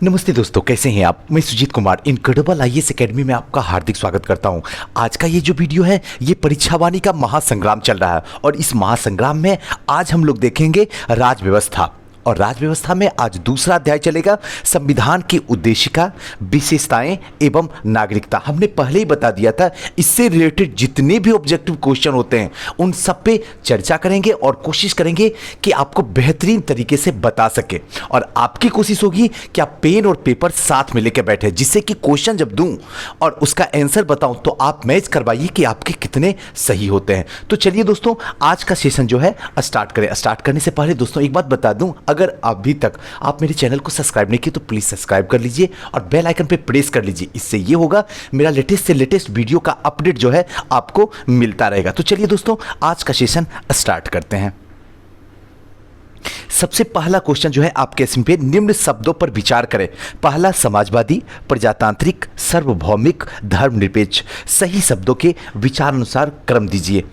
नमस्ते दोस्तों, कैसे हैं आप। मैं Sujit Kumar incredible IAS academy में आपका हार्दिक स्वागत करता हूं। आज का ये जो वीडियो है ये परीक्षावाणी का महासंग्राम चल रहा है और इस महासंग्राम में आज हम लोग देखेंगे राज व्यवस्था। और राज व्यवस्था में आज दूसरा अध्याय चलेगा, संविधान की उद्देशिका, विशेषताएं एवं नागरिकता। हमने पहले ही बता दिया था, इससे रिलेटेड जितने भी ऑब्जेक्टिव क्वेश्चन होते हैं उन सब पे चर्चा करेंगे और कोशिश करेंगे कि आपको बेहतरीन तरीके से बता सके। और आपकी कोशिश होगी कि आप पेन और पेपर साथ में लेकर बैठे, जिससे कि क्वेश्चन जब दूं और उसका आंसर बताऊं तो आप मैच करवाइए कि आपके कितने सही होते हैं। तो चलिए दोस्तों, आज का सेशन जो है स्टार्ट करें। स्टार्ट करने से पहले दोस्तों एक बात बता दूं, अगर अभी तक आप मेरे चैनल को सब्सक्राइब नहीं किए तो प्लीज सब्सक्राइब कर लीजिए और बेल आइकन पे प्रेस कर लीजिए। इससे ये होगा मेरा लेटेस्ट से लेटेस्ट वीडियो का अपडेट जो है आपको मिलता रहेगा। तो चलिए दोस्तों, आज का सेशन स्टार्ट करते हैं। सबसे पहला क्वेश्चन जो है आपके स्क्रीन पे, निम्न शब्दों पर विचार करें। पहला, समाजवादी, प्रजातांत्रिक, सार्वभौमिक, धर्मनिरपेक्ष। सही शब्दों के विचार अनुसार क्रम दीजिए।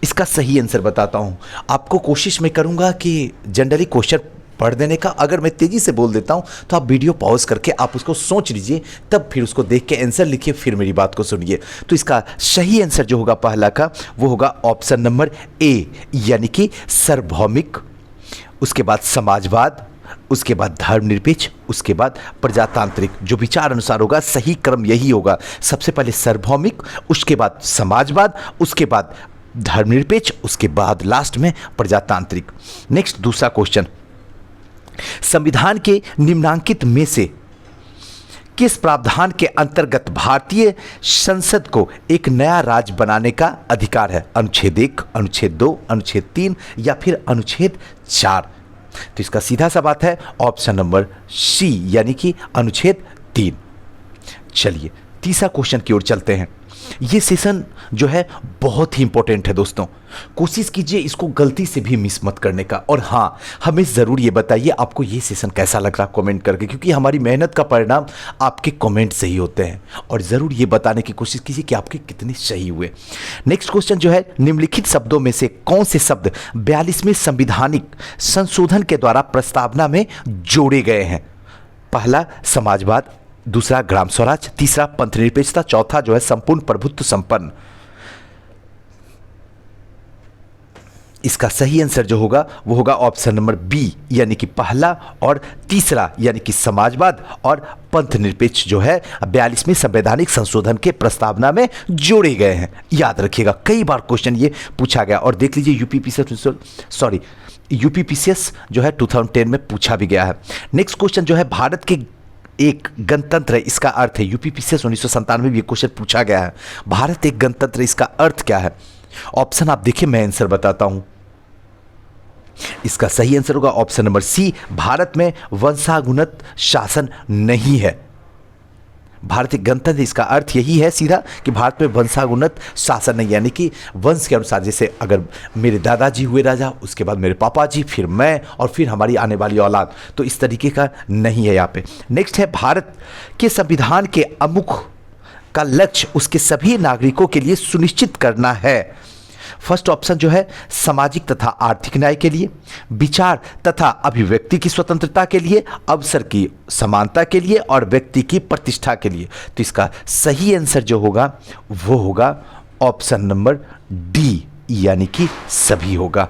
इसका सही आंसर बताता हूं। आपको कोशिश मैं करूंगा कि जनरली क्वेश्चन पढ़ देने का, अगर मैं तेजी से बोल देता हूं तो आप वीडियो पॉज करके आप उसको सोच लीजिए, तब फिर उसको देख के आंसर लिखिए, फिर मेरी बात को सुनिए। तो इसका सही आंसर जो होगा पहला का, वो होगा ऑप्शन नंबर ए, यानी कि सार्वभौमिक, उसके बाद समाजवाद, उसके बाद धर्मनिरपेक्ष, उसके बाद प्रजातांत्रिक। जो विचार अनुसार होगा सही क्रम यही होगा। सबसे पहले सार्वभौमिक, उसके बाद समाजवाद, उसके बाद धर्मनिरपेक्ष, उसके बाद लास्ट में प्रजातांत्रिक। नेक्स्ट दूसरा क्वेश्चन, संविधान के निम्नांकित में से किस प्रावधान के अंतर्गत भारतीय संसद को एक नया राज्य बनाने का अधिकार है? अनुच्छेद 1, अनुच्छेद 2, अनुच्छेद 3 या फिर अनुच्छेद 4? तो इसका सीधा सा बात है ऑप्शन नंबर सी, यानी कि अनुच्छेद 3। चलिए तीसरा क्वेश्चन की ओर चलते हैं। ये सेशन जो है बहुत ही इंपॉर्टेंट है दोस्तों, कोशिश कीजिए इसको गलती से भी मिस मत करने का। और हाँ, हमें ज़रूर ये बताइए आपको ये सेशन कैसा लग रहा कमेंट करके, क्योंकि हमारी मेहनत का परिणाम आपके कमेंट से ही होते हैं। और ज़रूर ये बताने की कोशिश कीजिए कि आपके कितने सही हुए। नेक्स्ट क्वेश्चन जो है, निम्नलिखित शब्दों में से कौन से शब्द 42वें संविधानिक संशोधन के द्वारा प्रस्तावना में जोड़े गए हैं? पहला समाजवाद, दूसरा ग्राम स्वराज, तीसरा पंथ निरपेक्षता, चौथा जो है संपूर्ण प्रभुत्व संपन्न। इसका सही आंसर जो होगा वो होगा ऑप्शन नंबर बी, यानी कि पहला और तीसरा, यानी कि समाजवाद और पंथ निरपेक्ष जो है 42वें संवैधानिक संशोधन के प्रस्तावना में जोड़े गए हैं। याद रखिएगा, कई बार क्वेश्चन ये पूछा गया। और देख लीजिए यूपीपीसीएस जो है 2010 में पूछा भी गया है। नेक्स्ट क्वेश्चन जो है, भारत के एक गणतंत्र है, इसका अर्थ है। यूपीपीसीएस 1997 में भी ये क्वेश्चन पूछा गया है। भारत एक गणतंत्र, इसका अर्थ क्या है? ऑप्शन आप देखिए, मैं आंसर बताता हूं। इसका सही आंसर होगा ऑप्शन नंबर सी, भारत में वंशानुगत शासन नहीं है। भारत एक गणतंत्र, इसका अर्थ यही है सीधा कि भारत में वंशानुगत शासन नहीं, यानी कि वंश के अनुसार, जैसे अगर मेरे दादाजी हुए राजा, उसके बाद मेरे पापा जी, फिर मैं और फिर हमारी आने वाली औलाद, तो इस तरीके का नहीं है यहाँ पे। नेक्स्ट है, भारत के संविधान के अमुख का लक्ष्य उसके सभी नागरिकों के लिए सुनिश्चित करना है। फर्स्ट ऑप्शन जो है, सामाजिक तथा आर्थिक न्याय के लिए, विचार तथा अभिव्यक्ति की स्वतंत्रता के लिए, अवसर की समानता के लिए और व्यक्ति की प्रतिष्ठा के लिए। तो इसका सही आंसर जो होगा वो होगा ऑप्शन नंबर डी, यानी कि सभी होगा।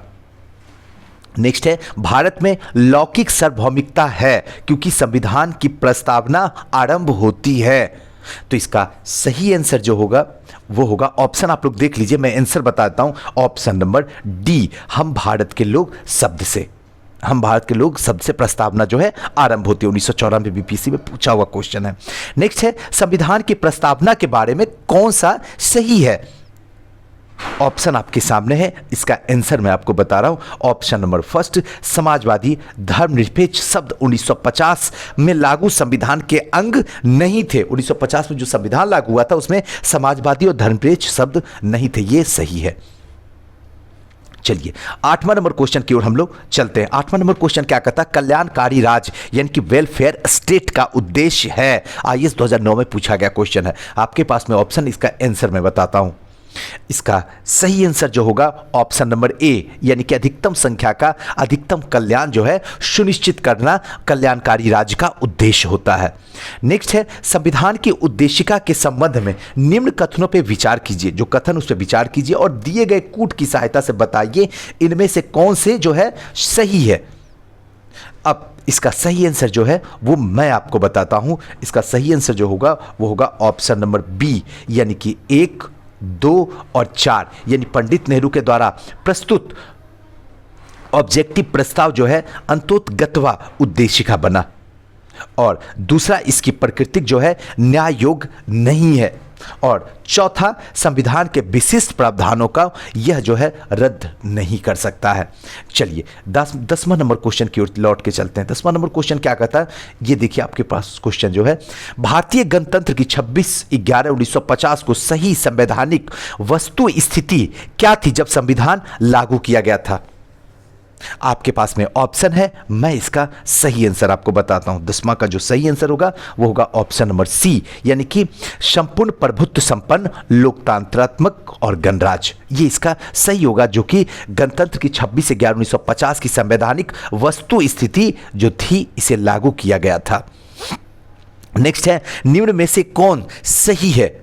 नेक्स्ट है, भारत में लौकिक सार्वभौमिकता है क्योंकि संविधान की प्रस्तावना आरंभ होती है। तो इसका सही आंसर जो होगा वो होगा, ऑप्शन आप लोग देख लीजिए, मैं आंसर बताता हूं, ऑप्शन नंबर डी, हम भारत के लोग शब्द से प्रस्तावना जो है आरंभ होती है। 1994 बीपीएससी में पूछा हुआ क्वेश्चन है। नेक्स्ट है, संविधान की प्रस्तावना के बारे में कौन सा सही है? ऑप्शन आपके सामने है, इसका आंसर मैं आपको बता रहा हूं। ऑप्शन नंबर फर्स्ट, समाजवादी, धर्मनिरपेक्ष शब्द 1950 में लागू संविधान के अंग नहीं थे। 1950 में जो संविधान लागू हुआ था उसमें समाजवादी और धर्मनिरपेक्ष शब्द नहीं थे, ये सही है। चलिए 8वां नंबर क्वेश्चन की ओर हम लोग चलते हैं। 8वां नंबर क्वेश्चन क्या कहता है, कल्याणकारी राज्य यानी कि वेलफेयर स्टेट का उद्देश्य है। आईएएस 2009 में पूछा गया क्वेश्चन है। आपके पास में ऑप्शन, इसका आंसर मैं बताता हूं। इसका सही आंसर जो होगा ऑप्शन नंबर ए, यानी कि अधिकतम संख्या का अधिकतम कल्याण जो है सुनिश्चित करना कल्याणकारी राज्य का उद्देश्य होता है। नेक्स्ट है, संविधान की उद्देशिका के संबंध में निम्न कथनों पे विचार कीजिए। जो कथन उस पर विचार कीजिए और दिए गए कूट की सहायता से बताइए इनमें से कौन से जो है सही है। अब इसका सही आंसर जो है वो मैं आपको बताता हूं। इसका सही आंसर जो होगा वो होगा ऑप्शन नंबर बी, यानी कि 1, 2 और 4, यानी पंडित नेहरू के द्वारा प्रस्तुत ऑब्जेक्टिव प्रस्ताव जो है अंतोतगत्वा उद्देशिका बना। और दूसरा, इसकी प्रकृति जो है न्याय योग्य नहीं है। और चौथा, संविधान के विशिष्ट प्रावधानों का यह जो है रद्द नहीं कर सकता है। चलिए 10वां नंबर क्वेश्चन की ओर लौट के चलते हैं। 10वां नंबर क्वेश्चन क्या कहता है, ये देखिए आपके पास क्वेश्चन जो है, भारतीय गणतंत्र की 26/11/1950 को सही संवैधानिक वस्तु स्थिति क्या थी जब संविधान लागू किया गया था। आपके पास में ऑप्शन है, मैं इसका सही आंसर आपको बताता हूं। 10वां का जो सही आंसर होगा वो होगा ऑप्शन नंबर सी, यानी कि संपूर्ण प्रभुत्व संपन्न लोकतांत्रात्मक और गणराज्य। ये इसका सही होगा, जो कि गणतंत्र की 26/11/1950 की संवैधानिक वस्तु स्थिति जो थी इसे लागू किया गया था। नेक्स्ट है, निम्न में से कौन सही है।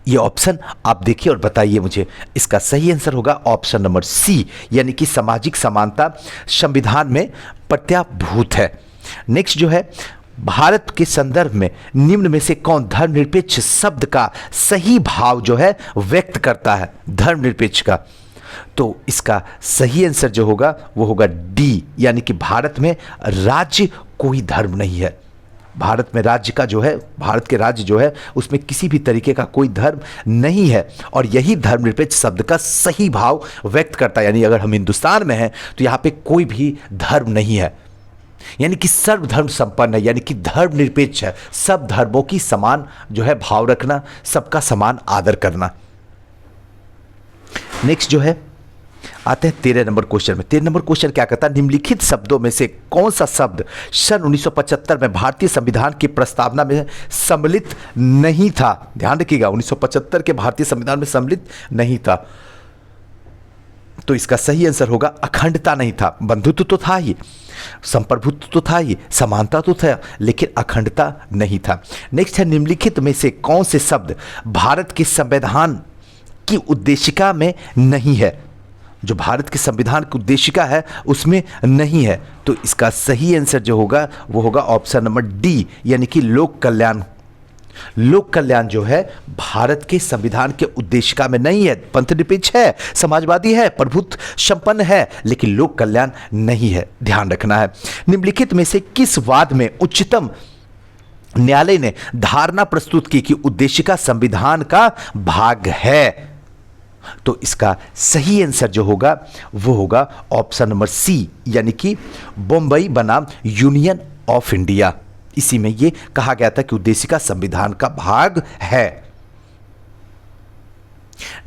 ये ऑप्शन आप देखिए और बताइए मुझे। इसका सही आंसर होगा ऑप्शन नंबर सी, यानी कि सामाजिक समानता संविधान में प्रत्याभूत है। नेक्स्ट जो है, भारत के संदर्भ में निम्न में से कौन धर्मनिरपेक्ष शब्द का सही भाव जो है व्यक्त करता है, धर्मनिरपेक्ष का। तो इसका सही आंसर जो होगा वो होगा डी, यानी कि भारत में राज्य कोई धर्म नहीं है। भारत में राज्य का जो है, भारत के राज्य जो है उसमें किसी भी तरीके का कोई धर्म नहीं है। और यही धर्मनिरपेक्ष शब्द का सही भाव व्यक्त करता है। यानी अगर हम हिंदुस्तान में हैं तो यहाँ पे कोई भी धर्म नहीं है, यानी कि सर्वधर्म संपन्न है, यानी कि धर्मनिरपेक्ष है। सब धर्मों की समान जो है भाव रखना, सबका समान आदर करना। नेक्स्ट जो है, आते हैं 13 नंबर क्वेश्चन में। 13 नंबर क्वेश्चन क्या कहता है, निम्नलिखित शब्दों में से कौन सा शब्द सन 1975 में भारतीय संविधान की प्रस्तावना में सम्मिलित नहीं था। ध्यान रखिएगा, 1975 के भारतीय संविधान में सम्मिलित नहीं था। तो इसका सही आंसर होगा अखंडता नहीं था। बंधुत्व तो था ही, संप्रभुत्व तो था ही, समानता तो था, लेकिन अखंडता नहीं था। नेक्स्ट है, निम्नलिखित में से कौन से शब्द भारत के संविधान की उद्देशिका में नहीं है। जो भारत के संविधान की उद्देशिका है उसमें नहीं है। तो इसका सही आंसर जो होगा वो होगा ऑप्शन नंबर डी, यानी कि लोक कल्याण। लोक कल्याण जो है भारत के संविधान के उद्देशिका में नहीं है। पंथनिरपेक्ष है, समाजवादी है, प्रभुत्व संपन्न है, लेकिन लोक कल्याण नहीं है। ध्यान रखना है। निम्नलिखित में से किस वाद में उच्चतम न्यायालय ने धारणा प्रस्तुत की कि उद्देशिका संविधान का भाग है। तो इसका सही आंसर जो होगा वो होगा ऑप्शन नंबर सी, यानी कि बॉम्बई बनाम यूनियन ऑफ इंडिया। इसी में ये कहा गया था कि उद्देशिका संविधान का भाग है।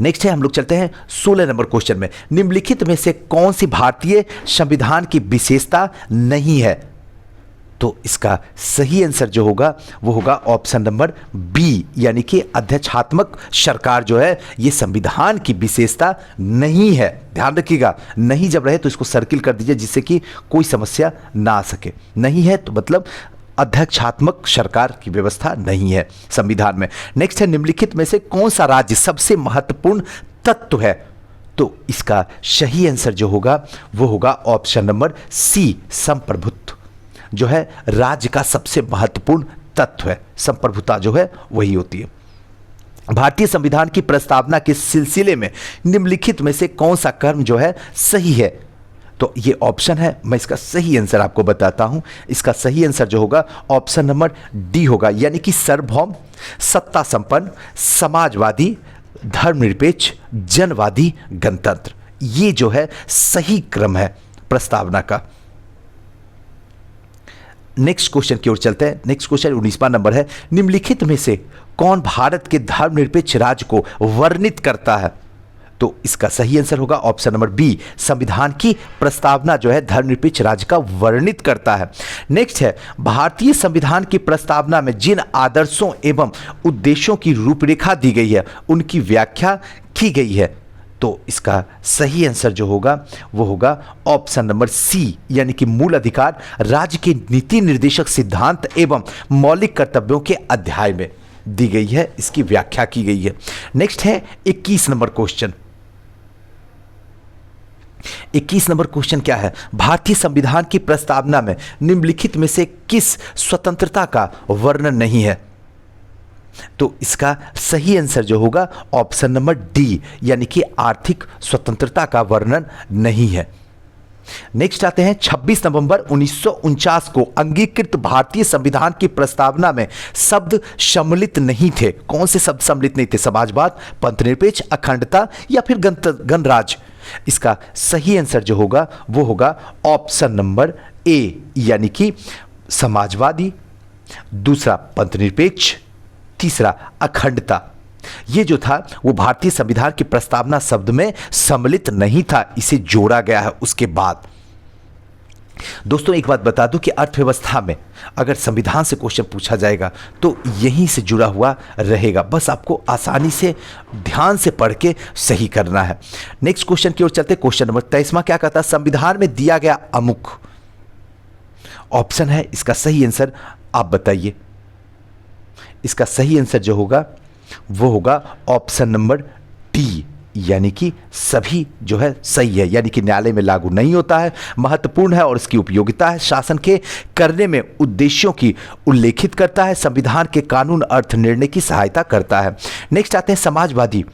नेक्स्ट है, हम लोग चलते हैं 16 नंबर क्वेश्चन में। निम्नलिखित में से कौन सी भारतीय संविधान की विशेषता नहीं है। तो इसका सही आंसर जो होगा वो होगा ऑप्शन नंबर बी, यानी कि अध्यक्षात्मक सरकार जो है ये संविधान की विशेषता नहीं है। ध्यान रखिएगा, नहीं जब रहे तो इसको सर्किल कर दीजिए जिससे कि कोई समस्या ना आ सके। नहीं है तो मतलब अध्यक्षात्मक सरकार की व्यवस्था नहीं है संविधान में। नेक्स्ट है, निम्नलिखित में से कौन सा राज्य सबसे महत्वपूर्ण तत्व है। तो इसका सही आंसर जो होगा वो होगा ऑप्शन नंबर सी, संप्रभुत्व जो है राज्य का सबसे महत्वपूर्ण तत्व है। संप्रभुता जो है वही होती है। भारतीय संविधान की प्रस्तावना के सिलसिले में निम्नलिखित में से कौन सा कर्म जो है सही है। तो ये ऑप्शन है, मैं इसका सही आंसर आपको बताता हूं। इसका सही आंसर जो होगा ऑप्शन नंबर डी होगा, यानी कि सार्वभौम, सत्ता संपन्न, समाजवादी, धर्मनिरपेक्ष, जनवादी गणतंत्र। ये जो है सही क्रम है प्रस्तावना का। नेक्स्ट क्वेश्चन की ओर चलते हैं। नेक्स्ट क्वेश्चन 19वां नंबर है। निम्नलिखित में से कौन भारत के धर्मनिरपेक्ष राज्य को वर्णित करता है। तो इसका सही आंसर होगा ऑप्शन नंबर बी, संविधान की प्रस्तावना जो है धर्मनिरपेक्ष राज्य का वर्णित करता है। नेक्स्ट है, भारतीय संविधान की प्रस्तावना में जिन आदर्शों एवं उद्देश्यों की रूपरेखा दी गई है उनकी व्याख्या की गई है। तो इसका सही आंसर जो होगा वो होगा ऑप्शन नंबर सी, यानी कि मूल अधिकार राज्य के नीति निर्देशक सिद्धांत एवं मौलिक कर्तव्यों के अध्याय में दी गई है, इसकी व्याख्या की गई है। नेक्स्ट है 21 नंबर क्वेश्चन। 21 नंबर क्वेश्चन क्या है, भारतीय संविधान की प्रस्तावना में निम्नलिखित में से किस स्वतंत्रता का वर्णन नहीं है। तो इसका सही आंसर जो होगा ऑप्शन नंबर डी, यानी कि आर्थिक स्वतंत्रता का वर्णन नहीं है। नेक्स्ट आते हैं 26 नवंबर 1949 को अंगीकृत भारतीय संविधान की प्रस्तावना में शब्द सम्मिलित नहीं थे। कौन से शब्द सम्मिलित नहीं थे? समाजवाद, पंथनिरपेक्ष, अखंडता या फिर गणराज्य। इसका सही आंसर जो होगा वो होगा ऑप्शन नंबर ए, यानी कि समाजवादी, दूसरा पंथनिरपेक्ष, तीसरा अखंडता। ये जो था वो भारतीय संविधान की प्रस्तावना शब्द में सम्मिलित नहीं था, इसे जोड़ा गया है उसके बाद। दोस्तों एक बात बता दूं कि अर्थव्यवस्था में अगर संविधान से क्वेश्चन पूछा जाएगा तो यहीं से जुड़ा हुआ रहेगा, बस आपको आसानी से ध्यान से पढ़ के सही करना है। नेक्स्ट क्वेश्चन की ओर चलते। क्वेश्चन नंबर 23वां क्या कहता है, संविधान में दिया गया अमुक ऑप्शन है, इसका सही आंसर आप बताइए। इसका सही आंसर जो होगा वो होगा ऑप्शन नंबर डी, यानी कि सभी जो है सही है, यानी कि न्यायालय में लागू नहीं होता है, महत्वपूर्ण है और इसकी उपयोगिता है, शासन के करने में उद्देश्यों की उल्लेखित करता है, संविधान के कानून अर्थ निर्णय की सहायता करता है। नेक्स्ट आते हैं समाजवादी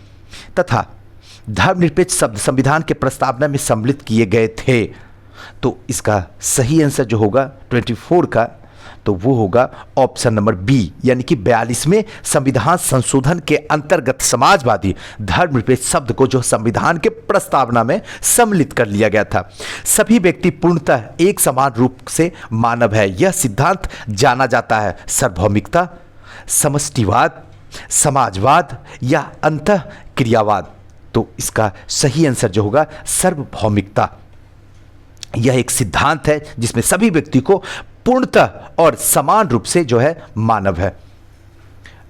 तथा धर्मनिरपेक्ष शब्द संविधान के प्रस्तावना में सम्मिलित किए गए थे। तो इसका सही आंसर जो होगा 24 का, तो वो होगा ऑप्शन नंबर बी, यानी कि 42वें संविधान संशोधन के अंतर्गत समाजवादी धर्मनिरपेक्ष शब्द को जो संविधान के प्रस्तावना में सम्मिलित कर लिया गया था। सभी व्यक्ति पूर्णतः एक समान रूप से मानव है, यह सिद्धांत जाना जाता है सार्वभौमिकता, समष्टिवाद, समाजवाद या अंतः क्रियावाद। तो इसका सही आंसर जो होगा सार्वभौमिकता। यह एक सिद्धांत है जिसमें सभी व्यक्ति को पूर्णतः और समान रूप से जो है मानव है।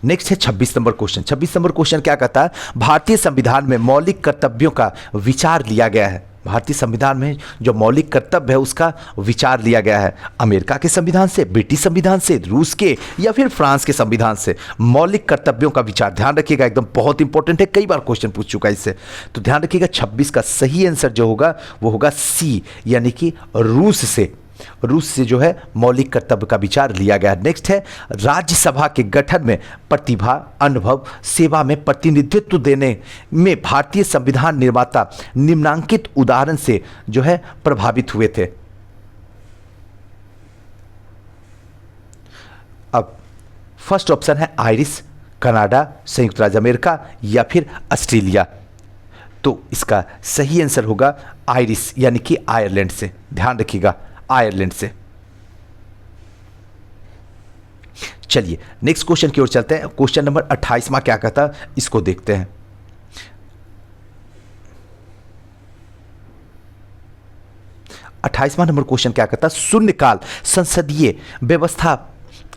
नेक्स्ट है 26 नंबर क्वेश्चन। 26 नंबर क्वेश्चन क्या कहता है, भारतीय संविधान में मौलिक कर्तव्यों का विचार लिया गया है। भारतीय संविधान में जो मौलिक कर्तव्य है उसका विचार लिया गया है अमेरिका के संविधान से, ब्रिटिश संविधान से, रूस के या फिर फ्रांस के संविधान से। मौलिक कर्तव्यों का विचार, ध्यान रखिएगा, एकदम बहुत इंपॉर्टेंट है, कई बार क्वेश्चन पूछ चुका है इससे, तो ध्यान रखिएगा। 26 का सही आंसर जो होगा वो होगा सी, यानी कि रूस से जो है मौलिक कर्तव्य का विचार लिया गया है। नेक्स्ट है राज्यसभा के गठन में प्रतिभा, अनुभव, सेवा में प्रतिनिधित्व देने में भारतीय संविधान निर्माता निम्नांकित उदाहरण से जो है प्रभावित हुए थे। अब फर्स्ट ऑप्शन है आयरिश, कनाडा, संयुक्त राज्य अमेरिका या फिर ऑस्ट्रेलिया। तो इसका सही आंसर होगा आयरिश, यानी कि आयरलैंड से। ध्यान रखिएगा, आयरलैंड से। चलिए नेक्स्ट क्वेश्चन की ओर चलते हैं। क्वेश्चन नंबर 28वां क्या कहता है, इसको देखते हैं। अट्ठाईसवां नंबर क्वेश्चन क्या कहता है, शून्यकाल संसदीय व्यवस्था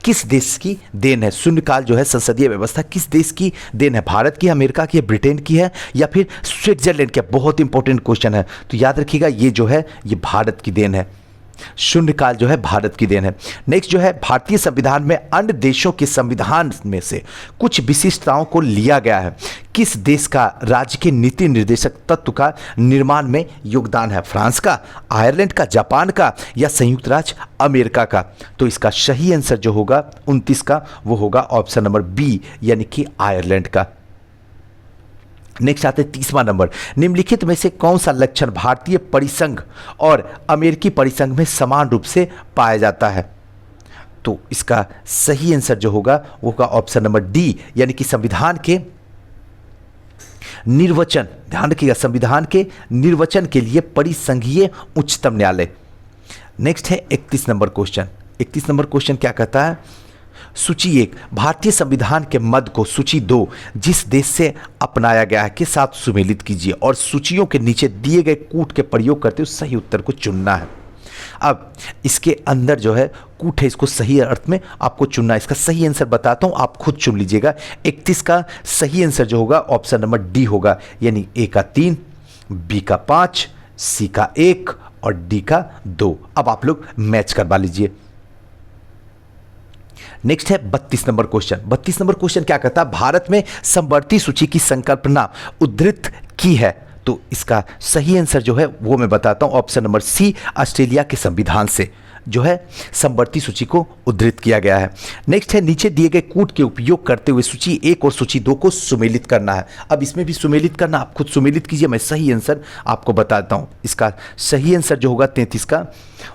किस देश की देन है। शून्यकाल जो है संसदीय व्यवस्था किस देश की देन है, भारत की, अमेरिका की, ब्रिटेन की है या फिर स्विट्जरलैंड की। बहुत इंपॉर्टेंट क्वेश्चन है, तो याद रखिएगा ये जो है ये भारत की देन है। शून्यकाल जो है भारत की देन है। नेक्स्ट जो है भारतीय संविधान में अन्य देशों के संविधान में से कुछ विशिष्टताओं को लिया गया है। किस देश का राज्य के नीति निर्देशक तत्व का निर्माण में योगदान है, फ्रांस का, आयरलैंड का, जापान का या संयुक्त राज्य अमेरिका का। तो इसका सही आंसर जो होगा 29 का वो होगा ऑप्शन नंबर बी, यानी कि आयरलैंड का। नेक्स्ट आते हैं 30वां नंबर, निम्नलिखित में से कौन सा लक्षण भारतीय परिसंघ और अमेरिकी परिसंघ में समान रूप से पाया जाता है। तो इसका सही आंसर जो होगा वो होगा ऑप्शन नंबर डी, यानी कि संविधान के निर्वचन। ध्यान रखिएगा, संविधान के निर्वचन के लिए परिसंघीय उच्चतम न्यायालय। नेक्स्ट है 31 नंबर क्वेश्चन। 31 नंबर क्वेश्चन क्या कहता है, सूची 1, भारतीय संविधान के मद को सूची 2 जिस देश से अपनाया गया है के साथ सुमेलित कीजिए और सूचियों के नीचे दिए गए कूट के प्रयोग करते हुए सही उत्तर को चुनना है। अब इसके अंदर जो है कूट है, इसको सही अर्थ में आपको चुनना है। इसका सही आंसर बताता हूं, आप खुद चुन लीजिएगा। 31 का सही आंसर जो होगा ऑप्शन नंबर डी होगा, यानी ए का 3, बी का 5, सी का 1 और डी का 2। अब आप लोग मैच करवा लीजिए। नेक्स्ट है 32 नंबर क्वेश्चन। 32 नंबर क्वेश्चन क्या कहता है, भारत में समवर्ती सूची की संकल्पना उद्धृत की है। तो इसका सही आंसर जो है वो मैं बताता हूं, ऑप्शन नंबर सी, ऑस्ट्रेलिया के संविधान से जो है समवर्ती सूची को उद्धृत किया गया है। नेक्स्ट है नीचे दिए गए कूट के उपयोग करते हुए सूची 1 और सूची 2 को सुमेलित करना है। अब इसमें भी सुमेलित करना, आप खुद सुमेलित कीजिए, मैं सही आंसर आपको बताता हूं। इसका सही आंसर जो होगा 33 का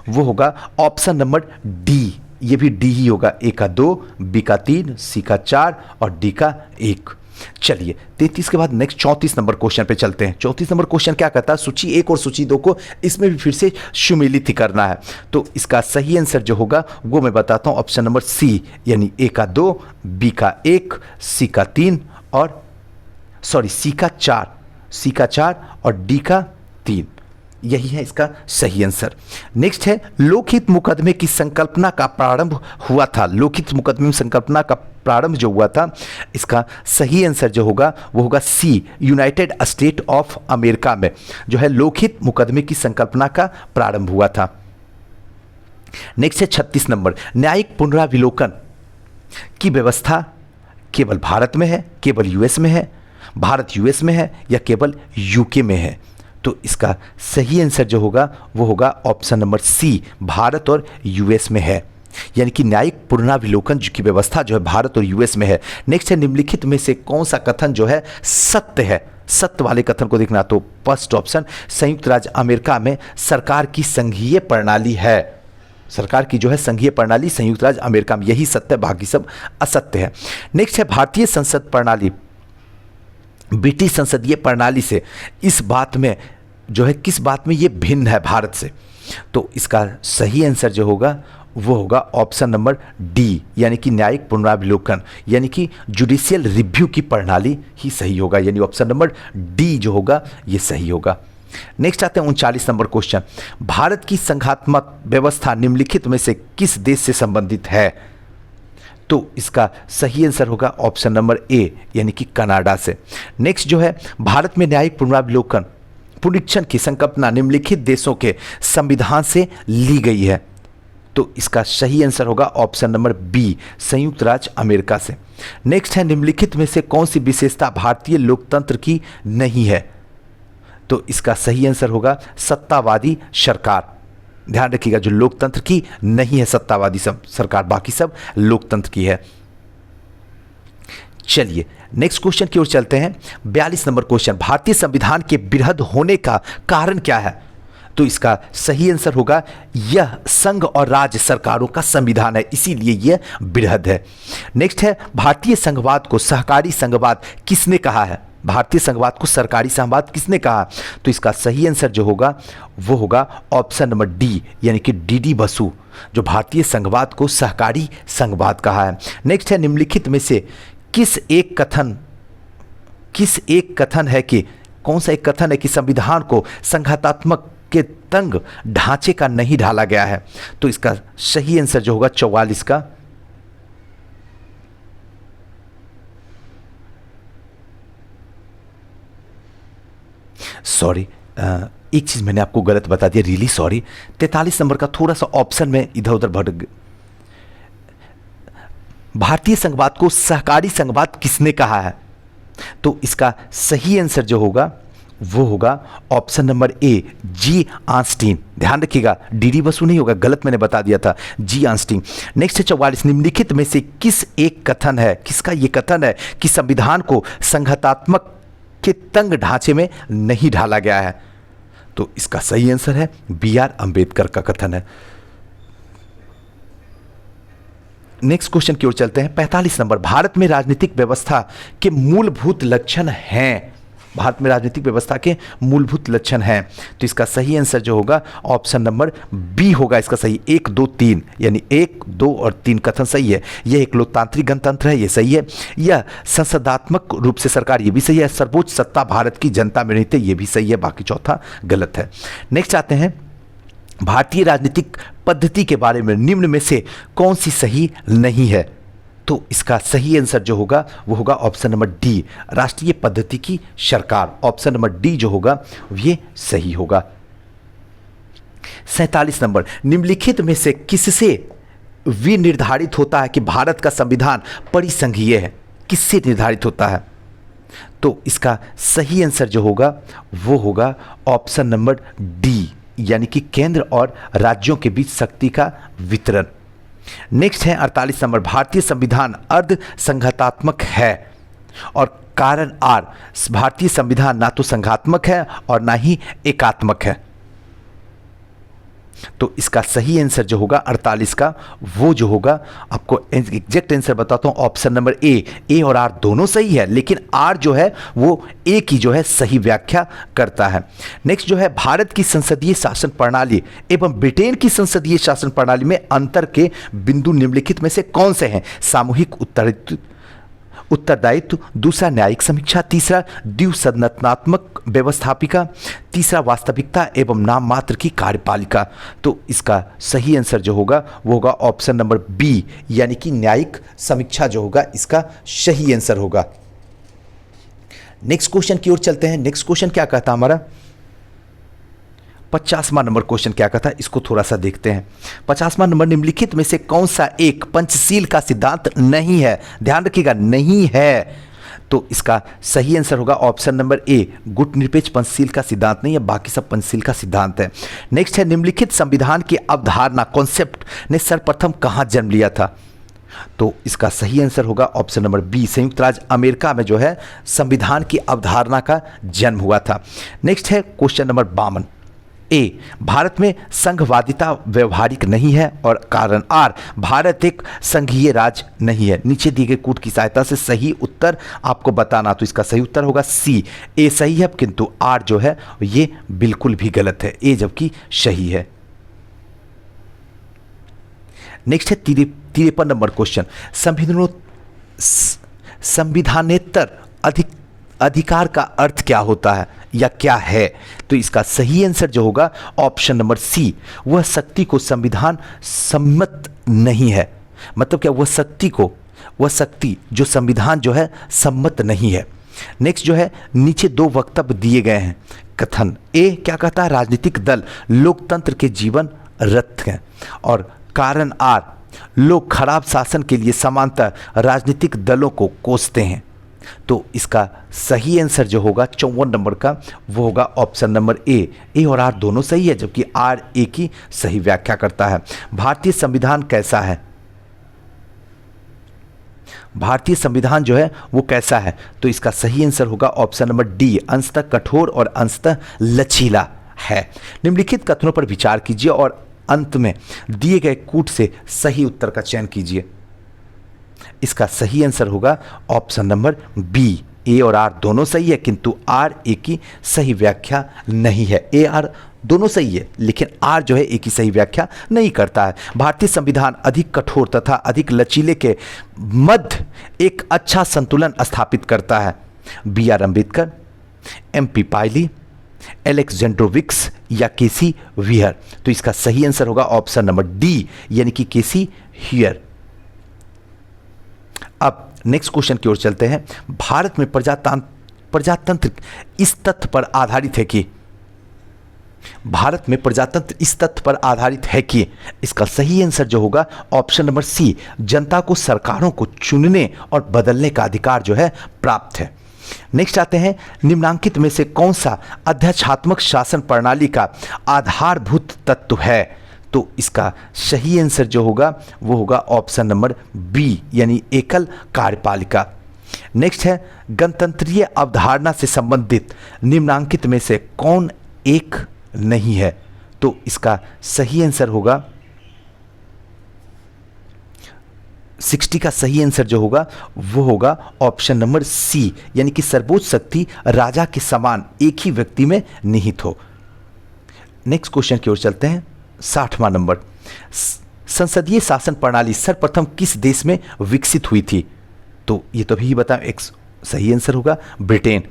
वो होगा ऑप्शन नंबर डी, ये भी डी ही होगा। ए का 2, बी का 3, सी का 4 और डी का 1। चलिए 33 के बाद नेक्स्ट 34 नंबर क्वेश्चन पे चलते हैं। 34 नंबर क्वेश्चन क्या कहता है, सूची 1 और सूची 2 को इसमें भी फिर से सुमेलित ही करना है। तो इसका सही आंसर जो होगा वो मैं बताता हूं, ऑप्शन नंबर सी, यानी ए का 2, बी का 1, सी का 3 और सी का 4 और डी का 3। यही है इसका सही आंसर। नेक्स्ट है लोकहित मुकदमे की संकल्पना का प्रारंभ हुआ था। लोकहित मुकदमे में संकल्पना का प्रारंभ जो हुआ था, इसका सही आंसर जो होगा वो होगा सी, यूनाइटेड स्टेट ऑफ अमेरिका में जो है लोकहित मुकदमे की संकल्पना का प्रारंभ हुआ था। नेक्स्ट है 36 नंबर, न्यायिक पुनराविलोकन की व्यवस्था केवल भारत में है, केवल यूएस में है, भारत यूएस में है या केवल यूके में है। तो इसका सही आंसर जो होगा वो होगा ऑप्शन नंबर सी, भारत और यूएस में है, यानी कि न्यायिक पुनराविलोकन की व्यवस्था जो है भारत और यूएस में है। नेक्स्ट है निम्नलिखित में से कौन सा कथन जो है सत्य है। सत्य वाले कथन को देखना, तो फर्स्ट ऑप्शन, संयुक्त राज्य अमेरिका में सरकार की संघीय प्रणाली है। सरकार की जो है संघीय प्रणाली संयुक्त राज्य अमेरिका में, यही सत्य, बाकी सब असत्य है। नेक्स्ट है भारतीय संसद प्रणाली ब्रिटिश संसदीय प्रणाली से इस बात में जो है किस बात में ये भिन्न है भारत से। तो इसका सही आंसर जो होगा वो होगा ऑप्शन नंबर डी, यानी कि न्यायिक पुनराविलोकन, यानी कि जुडिशियल रिव्यू की प्रणाली ही सही होगा, यानी ऑप्शन नंबर डी जो होगा ये सही होगा। नेक्स्ट आते हैं 39 नंबर क्वेश्चन, भारत की संघात्मक व्यवस्था निम्नलिखित में से किस देश से संबंधित है। तो इसका सही आंसर होगा ऑप्शन नंबर ए, यानी कि कनाडा से। नेक्स्ट जो है भारत में न्यायिक पुनराविलोकन पुनरीक्षण की संकल्पना निम्नलिखित देशों के संविधान से ली गई है। तो इसका सही आंसर होगा ऑप्शन नंबर बी, संयुक्त राज्य अमेरिका से। नेक्स्ट है निम्नलिखित में से कौन सी विशेषता भारतीय लोकतंत्र की नहीं है। तो इसका सही आंसर होगा सत्तावादी सरकार। ध्यान रखिएगा, जो लोकतंत्र की नहीं है सत्तावादी सब सरकार, बाकी सब लोकतंत्र की है। चलिए नेक्स्ट क्वेश्चन की ओर चलते हैं। 42 नंबर क्वेश्चन, भारतीय संविधान के वृहद होने का कारण क्या है। तो इसका सही आंसर होगा यह संघ और राज्य सरकारों का संविधान है, इसीलिए यह वृहद है। नेक्स्ट है भारतीय संघवाद को सहकारी संघवाद किसने कहा है। भारतीय संघवाद को सरकारी संघवाद किसने कहा। तो इसका सही आंसर जो होगा वो होगा ऑप्शन नंबर डी, यानी कि डी बसु, जो भारतीय संघवाद को सहकारी संघवाद कहा है। नेक्स्ट है निम्नलिखित में से किस एक कथन है कि कौन सा एक कथन है कि संविधान को संघातात्मक के तंग ढांचे का नहीं ढाला गया है। तो इसका सही आंसर जो होगा 44 का सॉरी एक चीज मैंने आपको गलत बता दिया, रियली सॉरी। 43 नंबर का थोड़ा सा ऑप्शन में इधर उधर भटक। भारतीय संघवाद को सहकारी संघवाद किसने कहा है। तो इसका सही आंसर जो होगा वो होगा option number A, G Austin. ध्यान रखिएगा, डी बसु नहीं होगा, गलत मैंने बता दिया था, जी ऑस्टिन। नेक्स्ट है 44, निम्नलिखित में से किस एक कथन है, किसका ये कथन है कि संविधान को संघातात्मक के तंग ढांचे में नहीं ढाला गया है। तो इसका सही आंसर है बी.आर. अंबेडकर का कथन है। नेक्स्ट क्वेश्चन की ओर चलते हैं। 45 नंबर, भारत में राजनीतिक व्यवस्था के मूलभूत लक्षण हैं। भारत में राजनीतिक व्यवस्था के मूलभूत लक्षण हैं। तो इसका सही आंसर जो होगा ऑप्शन नंबर बी होगा इसका सही। 1 2 3 यानी 1 2 और 3 कथन सही है। यह एक लोकतांत्रिक गणतंत्र है, यह सही है। यह संसदात्मक रूप से सरकार, यह भी सही है। सर्वोच्च सत्ता भारत की जनता में रहती है, यह भी सही है। बाकी चौथा गलत है। नेक्स्ट आते हैं, भारतीय राजनीतिक पद्धति के बारे में निम्न में से कौन सी सही नहीं है। तो इसका सही आंसर जो होगा वो होगा ऑप्शन नंबर डी, राष्ट्रीय पद्धति की सरकार। ऑप्शन नंबर डी जो होगा ये सही होगा। 47 नंबर, निम्नलिखित में से किससे विनिर्धारित होता है कि भारत का संविधान परिसंघीय है। किससे निर्धारित होता है? तो इसका सही आंसर जो होगा वो होगा ऑप्शन नंबर डी, यानी कि केंद्र और राज्यों के बीच शक्ति का वितरण। नेक्स्ट है 48 नंबर, भारतीय संविधान अर्ध संघातात्मक है और कारण आर, भारतीय संविधान ना तो संघात्मक है और ना ही एकात्मक है। तो इसका सही आंसर जो होगा 48 का वो जो होगा, आपको एग्जैक्ट आंसर बताता हूं, ऑप्शन नंबर ए और आर दोनों सही है, लेकिन आर जो है वो ए की जो है सही व्याख्या करता है। नेक्स्ट जो है, भारत की संसदीय शासन प्रणाली एवं ब्रिटेन की संसदीय शासन प्रणाली में अंतर के बिंदु निम्नलिखित में से कौन से हैं? सामूहिक उत्तरदायित्व, दूसरा न्यायिक समीक्षा, तीसरा द्विसदनात्मक व्यवस्थापिका, तीसरा वास्तविकता एवं नाम मात्र की कार्यपालिका। तो इसका सही आंसर जो होगा वो होगा ऑप्शन नंबर बी, यानी कि न्यायिक समीक्षा जो होगा इसका सही आंसर होगा। नेक्स्ट क्वेश्चन की ओर चलते हैं। नेक्स्ट क्वेश्चन क्या कहता है हमारा? 50वां नंबर क्वेश्चन क्या कहता है, इसको थोड़ा सा देखते हैं। 50वां नंबर, निम्नलिखित में से कौन सा एक पंचशील का सिद्धांत नहीं है? ध्यान रखिएगा, नहीं है। तो इसका सही आंसर होगा ऑप्शन नंबर ए, गुटनिरपेक्ष पंचशील का सिद्धांत नहीं है, बाकी सब पंचशील का सिद्धांत है। नेक्स्ट है, निम्नलिखित संविधान की अवधारणा कॉन्सेप्ट ने सर्वप्रथम कहां जन्म लिया था? तो इसका सही आंसर होगा ऑप्शन नंबर बी, संयुक्त राज्य अमेरिका में जो है संविधान की अवधारणा का जन्म हुआ था। नेक्स्ट है क्वेश्चन नंबर 52, ए, भारत में संघवादिता व्यवहारिक नहीं है और कारण आर, भारत एक संघीय राज्य नहीं है। नीचे दिए गए कूट की सहायता से सही उत्तर आपको बताना। तो इसका सही उत्तर होगा सी, ए सही है, किंतु आर जो है ये बिल्कुल भी गलत है, ए जबकि सही है। नेक्स्ट है 53 नंबर क्वेश्चन, संविधानेतर अधिकार का अर्थ क्या होता है या क्या है? तो इसका सही आंसर जो होगा ऑप्शन नंबर सी, वह शक्ति को संविधान सम्मत नहीं है। मतलब क्या, वह शक्ति जो संविधान जो है सम्मत नहीं है। नेक्स्ट जो है, नीचे दो वक्तव्य दिए गए हैं। कथन ए क्या कहता है? राजनीतिक दल लोकतंत्र के जीवन रथ हैं, और कारण आर, लोग खराब शासन के लिए समांतर राजनीतिक दलों को कोसते हैं। तो इसका सही आंसर जो होगा 54 नंबर का वो होगा ऑप्शन नंबर ए और आर दोनों सही है, जबकि आर ए की सही व्याख्या करता है। भारतीय संविधान कैसा है? भारतीय संविधान जो है वो कैसा है? तो इसका सही आंसर होगा ऑप्शन नंबर डी, अंशतः कठोर और अंशतः लचीला है। निम्नलिखित कथनों पर विचार कीजिए और अंत में दिए गए कूट से सही उत्तर का चयन कीजिए। इसका सही आंसर होगा ऑप्शन नंबर बी, ए और आर दोनों सही है, किंतु आर ए की सही व्याख्या नहीं है। ए आर दोनों सही है, लेकिन आर जो है ए की सही व्याख्या नहीं करता है। भारतीय संविधान अधिक कठोर तथा अधिक लचीले के मध्य एक अच्छा संतुलन स्थापित करता है। B R Ambedkar, M P Pylee, Alexandrowicz या केसी व्हीयर। तो इसका सही आंसर होगा ऑप्शन नंबर डी, यानी कि केसी व्हीयर। अब नेक्स्ट क्वेश्चन की ओर चलते हैं। भारत में प्रजातंत्र इस तथ्य पर आधारित है कि, भारत में प्रजातंत्र इस तथ्य पर आधारित है कि, इसका सही आंसर जो होगा ऑप्शन नंबर सी, जनता को सरकारों को चुनने और बदलने का अधिकार जो है प्राप्त है। नेक्स्ट आते हैं, निम्नांकित में से कौन सा अध्यक्षात्मक शासन प्रणाली का आधारभूत तत्व है? तो इसका सही आंसर जो होगा वो होगा ऑप्शन नंबर बी, यानी एकल कार्यपालिका। नेक्स्ट है, गणतंत्रीय अवधारणा से संबंधित निम्नांकित में से कौन एक नहीं है? तो इसका सही आंसर होगा 60 का सही आंसर जो होगा वो होगा ऑप्शन नंबर सी, यानी कि सर्वोच्च शक्ति राजा के समान एक ही व्यक्ति में निहित हो। नेक्स्ट क्वेश्चन की ओर चलते हैं। 60वां नंबर, संसदीय शासन प्रणाली सर्वप्रथम किस देश में विकसित हुई थी? तो ये तो भी बता, एक सही आंसर होगा ब्रिटेन।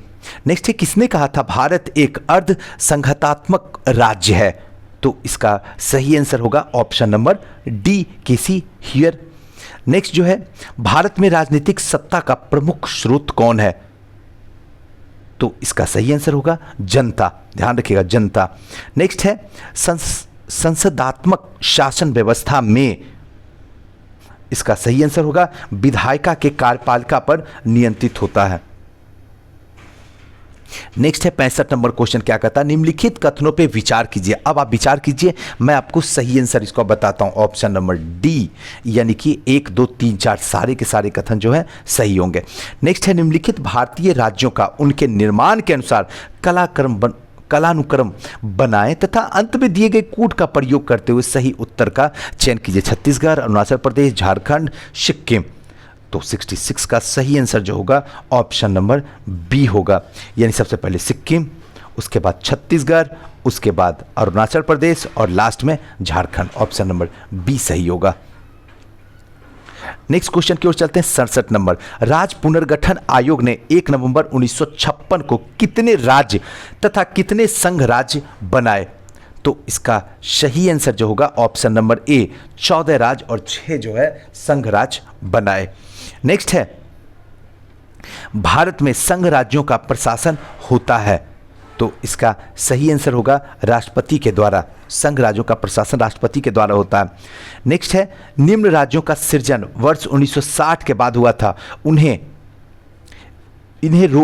नेक्स्ट है, किसने कहा था भारत एक अर्ध संघातात्मक राज्य है? तो इसका सही आंसर होगा option number D, K C Wheare. Next जो है, भारत में राजनीतिक सत्ता का प्रमुख स्रोत कौन है? तो इसका सही आंसर होगा जनता, ध्यान रखिएगा जनता। नेक्स्ट है, संसदात्मक शासन व्यवस्था में, इसका सही आंसर होगा विधायिका के कार्यपालिका पर नियंत्रित होता है। नेक्स्ट है 65 नंबर क्वेश्चन, क्या कहता है? निम्नलिखित कथनों पे विचार कीजिए। अब आप विचार कीजिए, मैं आपको सही आंसर इसको बताता हूं, ऑप्शन नंबर डी, यानी कि 1 2 3 4 सारे के सारे कथन जो है सही होंगे। नेक्स्ट है, निम्नलिखित भारतीय राज्यों का उनके निर्माण के अनुसार कलानुक्रम बनाएं तथा अंत में दिए गए कूट का प्रयोग करते हुए सही उत्तर का चयन कीजिए। छत्तीसगढ़, अरुणाचल प्रदेश, झारखंड, सिक्किम। तो 66 का सही आंसर जो होगा ऑप्शन नंबर बी होगा, यानी सबसे पहले सिक्किम, उसके बाद छत्तीसगढ़, उसके बाद अरुणाचल प्रदेश और लास्ट में झारखंड। ऑप्शन नंबर बी सही होगा। नेक्स्ट क्वेश्चन की ओर चलते हैं। 67 नंबर, राज्य पुनर्गठन आयोग ने 1 नवंबर 1956 को कितने राज्य तथा कितने संघ राज्य बनाए? तो इसका सही आंसर जो होगा ऑप्शन नंबर ए, 14 राज्य और 6 जो है संघ राज्य बनाए। नेक्स्ट है, भारत में संघ राज्यों का प्रशासन होता है। तो इसका सही आंसर होगा राष्ट्रपति के द्वारा, संघ राज्यों का प्रशासन राष्ट्रपति के द्वारा होता है। नेक्स्ट है, निम्न राज्यों का सृजन वर्ष 1960 के बाद हुआ था,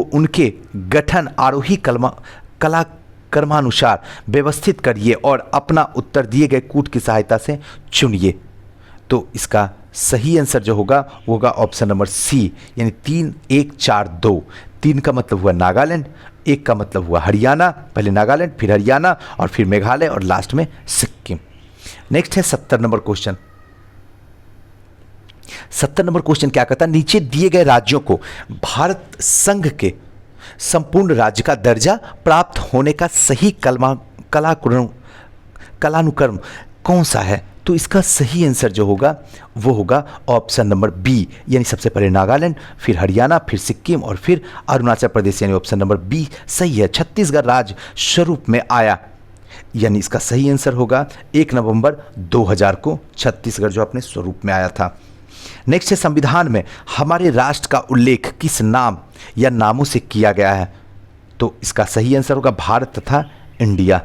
उनके गठन आरोही कला क्रमानुसार व्यवस्थित करिए और अपना उत्तर दिए गए कूट की सहायता से चुनिए। तो इसका सही आंसर जो होगा वो होगा ऑप्शन नंबर सी, यानी 3 1 4 2। 3 का मतलब हुआ नागालैंड, 1 का मतलब हुआ हरियाणा, पहले नागालैंड फिर हरियाणा और फिर मेघालय और लास्ट में सिक्किम। नेक्स्ट है 70 नंबर क्वेश्चन। 70 नंबर क्वेश्चन क्या कहता है? नीचे दिए गए राज्यों को भारत संघ के संपूर्ण राज्य का दर्जा प्राप्त होने का सही कलानुक्रम कौन सा है? तो इसका सही आंसर जो होगा वो होगा ऑप्शन नंबर बी, यानी सबसे पहले नागालैंड, फिर हरियाणा, फिर सिक्किम और फिर अरुणाचल प्रदेश, यानी ऑप्शन नंबर बी सही है। छत्तीसगढ़ राज्य स्वरूप में आया, यानी इसका सही आंसर होगा 1 नवंबर 2000 को छत्तीसगढ़ जो अपने स्वरूप में आया था। नेक्स्ट है, संविधान में हमारे राष्ट्र का उल्लेख किस नाम या नामों से किया गया है? तो इसका सही आंसर होगा भारत तथा इंडिया।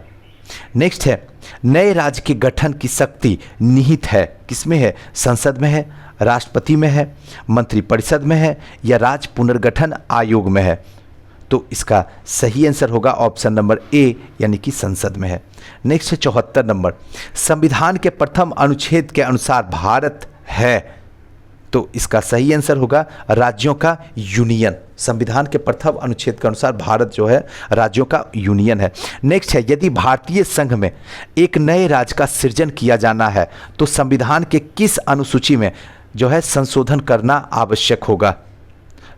नेक्स्ट है, नए राज्य के गठन की शक्ति निहित है किसमें है? संसद में है, राष्ट्रपति में है, मंत्रिपरिषद में है या राज्य पुनर्गठन आयोग में है? तो इसका सही आंसर होगा ऑप्शन नंबर ए, यानी कि संसद में है। नेक्स्ट है 74 नंबर, संविधान के प्रथम अनुच्छेद के अनुसार भारत है। तो इसका सही आंसर होगा राज्यों का यूनियन। संविधान के प्रथम अनुच्छेद के अनुसार भारत जो है राज्यों का यूनियन है। नेक्स्ट है, यदि भारतीय संघ में एक नए राज्य का सृजन किया जाना है तो संविधान के किस अनुसूची में जो है संशोधन करना आवश्यक होगा?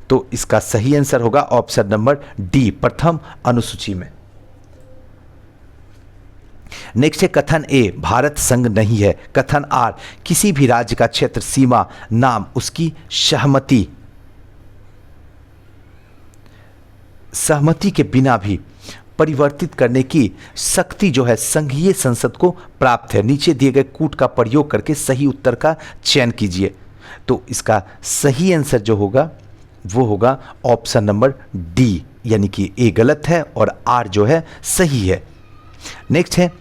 तो इसका सही आंसर होगा ऑप्शन नंबर डी, प्रथम अनुसूची में। नेक्स्ट है कथन ए, भारत संघ नहीं है। कथन आर, किसी भी राज्य का क्षेत्र सीमा नाम उसकी सहमति के बिना भी परिवर्तित करने की शक्ति जो है संघीय संसद को प्राप्त है। नीचे दिए गए कूट का प्रयोग करके सही उत्तर का चयन कीजिए। तो इसका सही आंसर जो होगा वो होगा ऑप्शन नंबर डी, यानी कि ए गलत है और आर जो है सही है। नेक्स्ट है,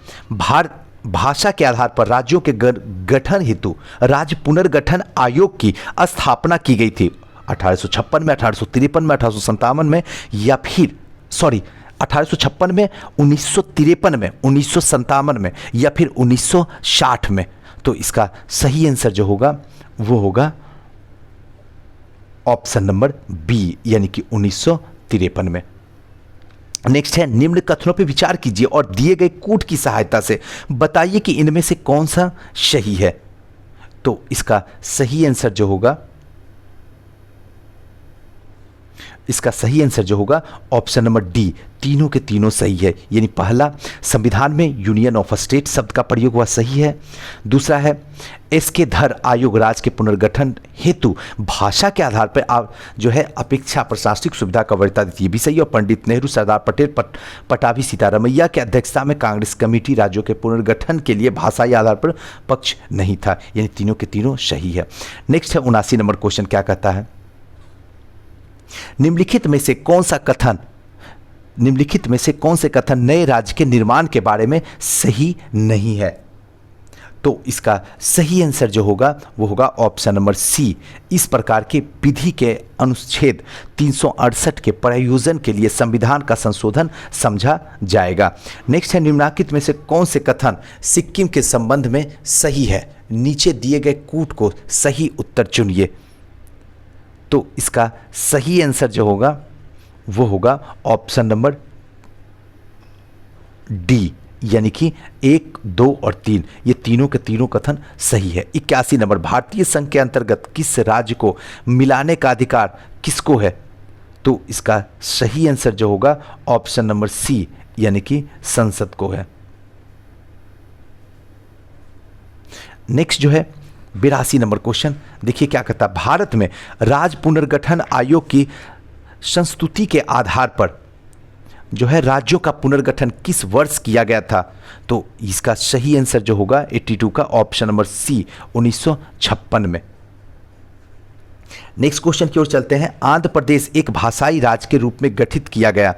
भाषा के आधार पर राज्यों के गठन हेतु राज्य पुनर्गठन आयोग की स्थापना की गई थी 1856 में, 1853 में, 1857 में या फिर 1856 में, 1953 में, 1957 में या फिर 1960 में। तो इसका सही आंसर जो होगा वो होगा ऑप्शन नंबर बी, यानी कि 1953 में। नेक्स्ट है, निम्न कथनों पर विचार कीजिए और दिए गए कूट की सहायता से बताइए कि इनमें से कौन सा सही है। तो इसका सही आंसर जो होगा, इसका सही आंसर जो होगा ऑप्शन नंबर डी, तीनों के तीनों सही है। यानी पहला, संविधान में यूनियन ऑफ स्टेट शब्द का प्रयोग हुआ, सही है। दूसरा है एस.के. धर आयोग राज्य के पुनर्गठन हेतु भाषा के आधार पर जो है अपेक्षा प्रशासनिक सुविधा का वरीयता देती है, भी सही। और पंडित नेहरू, सरदार पटेल, पटाभी सीतारमैया की अध्यक्षता में कांग्रेस कमेटी राज्यों के पुनर्गठन के लिए भाषाई आधार पर पक्ष नहीं था। यानी तीनों के तीनों सही है। नेक्स्ट है 79 नंबर क्वेश्चन, क्या कहता है, निम्नलिखित में से कौन से कथन नए राज्य के निर्माण के बारे में सही नहीं है। तो इसका सही आंसर जो होगा वो होगा ऑप्शन नंबर सी, इस प्रकार के विधि के अनुच्छेद 368 के प्रयोजन के लिए संविधान का संशोधन समझा जाएगा। नेक्स्ट है, निम्नलिखित में से कौन से कथन सिक्किम के संबंध में सही है। नीचे दिए गए कूट को सही उत्तर चुनिए। तो इसका सही आंसर जो होगा वो होगा ऑप्शन नंबर डी, यानी कि 1, 2 और 3, ये तीनों के तीनों कथन सही है। 81 नंबर, भारतीय संघ के अंतर्गत किस राज्य को मिलाने का अधिकार किसको है। तो इसका सही आंसर जो होगा ऑप्शन नंबर सी, यानी कि संसद को है। नेक्स्ट जो है 82 नंबर क्वेश्चन, देखिए क्या कहता है, भारत में राज्य पुनर्गठन आयोग की संस्तुति के आधार पर जो है राज्यों का पुनर्गठन किस वर्ष किया गया था। तो इसका सही आंसर जो होगा 82 का ऑप्शन नंबर सी, 1956 में। नेक्स्ट क्वेश्चन की ओर चलते हैं, आंध्र प्रदेश एक भाषाई राज्य के रूप में गठित किया गया,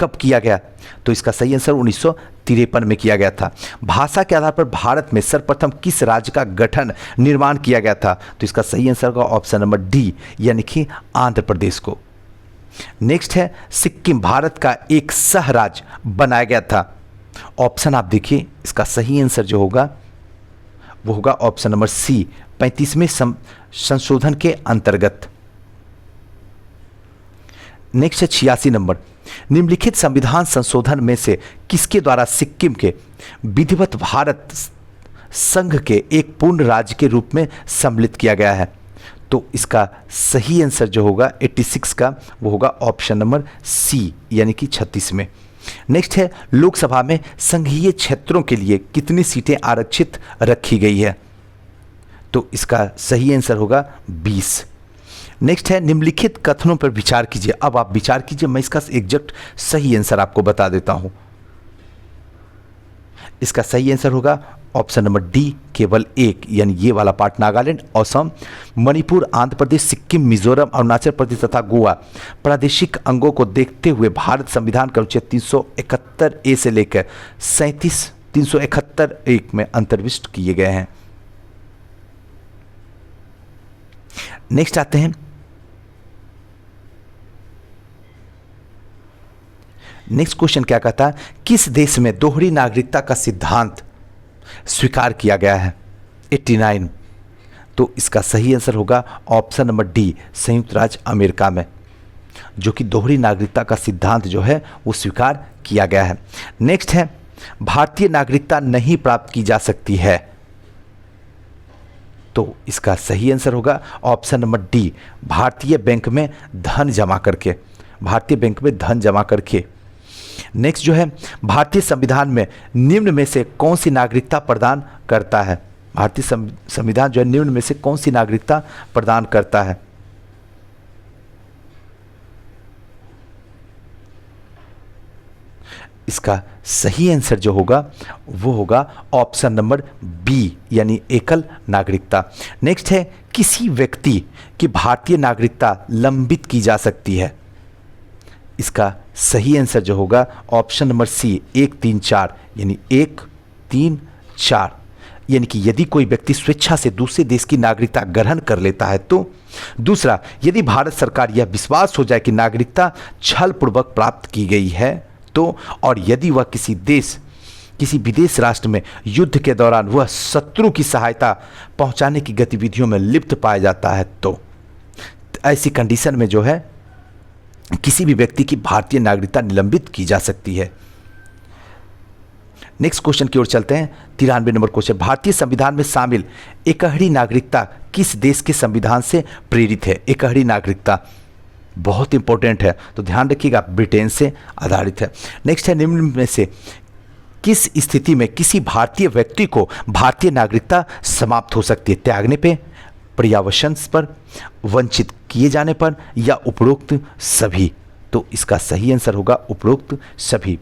कब किया गया। तो इसका सही आंसर 1953 में किया गया था। भाषा के आधार पर भारत में सर्वप्रथम किस राज्य का गठन निर्माण किया गया था। तो इसका सही आंसर होगा ऑप्शन नंबर डी, यानी कि आंध्र प्रदेश को। नेक्स्ट है, सिक्किम भारत का एक सह राज्य बनाया गया था। ऑप्शन आप देखिए, इसका सही आंसर जो होगा वो होगा ऑप्शन नंबर सी, 35वें संशोधन के अंतर्गत। नेक्स्ट है 86 नंबर, निम्नलिखित संविधान संशोधन में से किसके द्वारा सिक्किम के विधिवत भारत संघ के एक पूर्ण राज्य के रूप में सम्मिलित किया गया है। तो इसका सही आंसर जो होगा 86 का वो होगा ऑप्शन नंबर सी, यानी कि 36 में। नेक्स्ट है, लोकसभा में संघीय क्षेत्रों के लिए कितनी सीटें आरक्षित रखी गई है। तो इसका सही आंसर होगा 20। नेक्स्ट है, निम्नलिखित कथनों पर विचार कीजिए। अब आप विचार कीजिए, मैं इसका एग्जैक्ट सही आंसर आपको बता देता हूं। इसका सही आंसर होगा ऑप्शन नंबर डी, केवल एक, यानी ये वाला पार्ट नागालैंड, असम, मणिपुर, आंध्र प्रदेश, सिक्किम, मिजोरम, अरुणाचल प्रदेश तथा गोवा प्रादेशिक अंगों को देखते हुए भारत संविधान का अनुच्छेद 371 ए से लेकर 371 एक में अंतर्विष्ट किए गए हैं। नेक्स्ट आते हैं, नेक्स्ट क्वेश्चन क्या कहता है, किस देश में दोहरी नागरिकता का सिद्धांत स्वीकार किया गया है। 89। तो इसका सही आंसर होगा ऑप्शन नंबर डी, संयुक्त राज्य अमेरिका में, जो कि दोहरी नागरिकता का सिद्धांत जो है वो स्वीकार किया गया है। नेक्स्ट है, भारतीय नागरिकता नहीं प्राप्त की जा सकती है। तो इसका सही आंसर होगा ऑप्शन नंबर डी, भारतीय बैंक में धन जमा करके, भारतीय बैंक में धन जमा करके। नेक्स्ट जो है, भारतीय संविधान में निम्न में से कौन सी नागरिकता प्रदान करता है। भारतीय संविधान जो है निम्न में से कौन सी नागरिकता प्रदान करता है। इसका सही आंसर जो होगा वो होगा ऑप्शन नंबर बी, यानी एकल नागरिकता। नेक्स्ट है, किसी व्यक्ति की भारतीय नागरिकता लंबित की जा सकती है। इसका सही आंसर जो होगा ऑप्शन नंबर सी, 1, 3, 4, यानी 1, 3, 4, यानी कि यदि कोई व्यक्ति स्वेच्छा से दूसरे देश की नागरिकता ग्रहण कर लेता है तो। दूसरा, यदि भारत सरकार यह विश्वास हो जाए कि नागरिकता छलपूर्वक प्राप्त की गई है तो, और यदि वह किसी विदेश राष्ट्र में युद्ध के दौरान वह शत्रु की सहायता पहुंचाने की गतिविधियों में लिप्त पाया जाता है तो ऐसी कंडीशन में जो है किसी भी व्यक्ति की भारतीय नागरिकता निलंबित की जा सकती है। नेक्स्ट क्वेश्चन की ओर चलते हैं। 93 नंबर क्वेश्चन, भारतीय संविधान में शामिल एकहरी नागरिकता किस देश के संविधान से प्रेरित है? एकहरी नागरिकता बहुत इंपॉर्टेंट है, तो ध्यान रखिएगा, ब्रिटेन से आधारित है। नेक्स्ट है, निम्न में से किस स्थिति में किसी भारतीय व्यक्ति को भारतीय नागरिकता समाप्त हो सकती है? त्यागने पे, पर्यावसन पर, वंचित किए जाने पर, या उपरोक्त सभी? तो इसका सही आंसर होगा उपरोक्त सभी।